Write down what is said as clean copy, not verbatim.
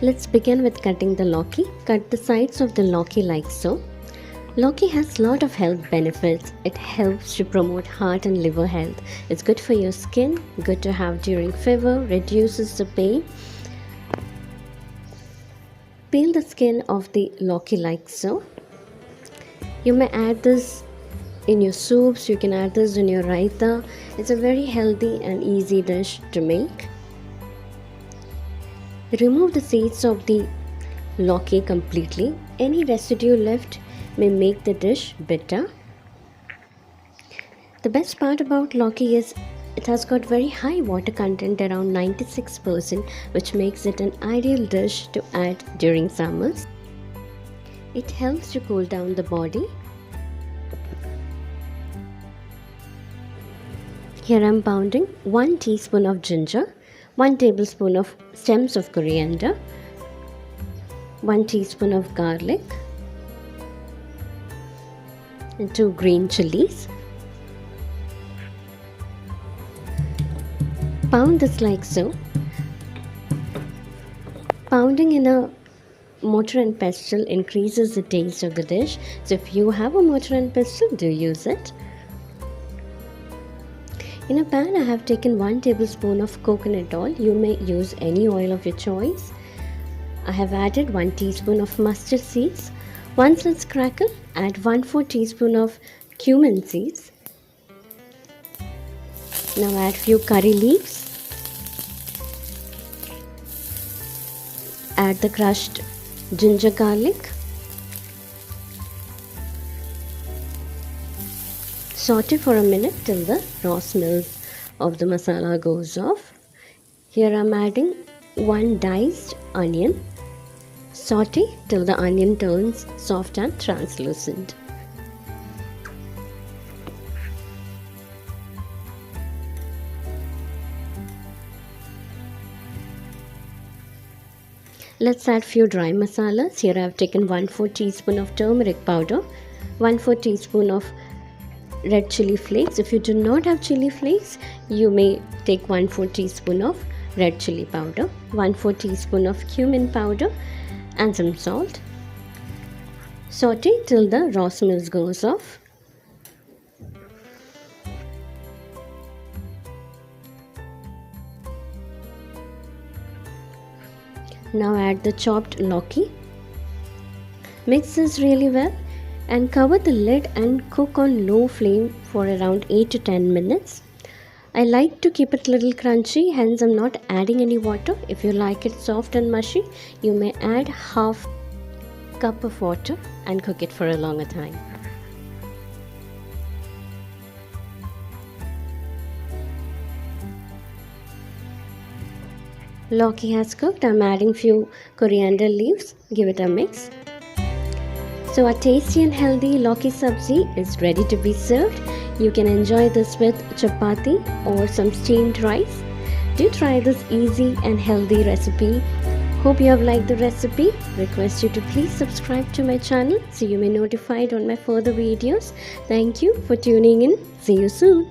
Let's begin with cutting the Lauki. Cut the sides of the Lauki like so. Lauki has lot of health benefits. It helps to promote heart and liver health. It's good for your skin, good to have during fever, reduces the pain. Peel the skin of the Lauki like so. You may add this in your soups, you can add this in your raita. It's a very healthy and easy dish to make. Remove the seeds of the Lauki completely. Any residue left may make the dish bitter. The best part about Lauki is it has got very high water content, around 96%, which makes it an ideal dish to add during summers. It helps to cool down the body. Here I am pounding 1 teaspoon of ginger, 1 tablespoon of stems of coriander, 1 teaspoon of garlic, and 2 green chillies. Pound this like so. Pounding in a mortar and pestle increases the taste of the dish. So if you have a mortar and pestle, do use it. In a pan, I have taken 1 tablespoon of coconut oil. You may use any oil of your choice. I have added 1 teaspoon of mustard seeds. Once it's crackle, add 1/4 teaspoon of cumin seeds. Now add few curry leaves. Add the crushed ginger garlic. Saute for a minute till the raw smell of the masala goes off. Here I am adding 1 diced onion. Saute till the onion turns soft and translucent. Let's add few dry masalas. Here I have taken 1/4 teaspoon of turmeric powder, 1/4 teaspoon of red chili flakes. If you do not have chili flakes, you may take 1/4 teaspoon of red chili powder, 1/4 teaspoon of cumin powder, and some salt. Saute till the raw smell goes off. Now add the chopped Lauki. Mix this really well and cover the lid and cook on low flame for around 8 to 10 minutes. I like to keep it a little crunchy, hence I'm not adding any water. If you like it soft and mushy, you may add half cup of water and cook it for a longer time. Lauki has cooked. I'm adding few coriander leaves. Give it a mix. So our tasty and healthy Lauki Sabji is ready to be served. You can enjoy this with chapati or some steamed rice. Do try this easy and healthy recipe. Hope you have liked the recipe. Request you to please subscribe to my channel so you may be notified on my further videos. Thank you for tuning in. See you soon.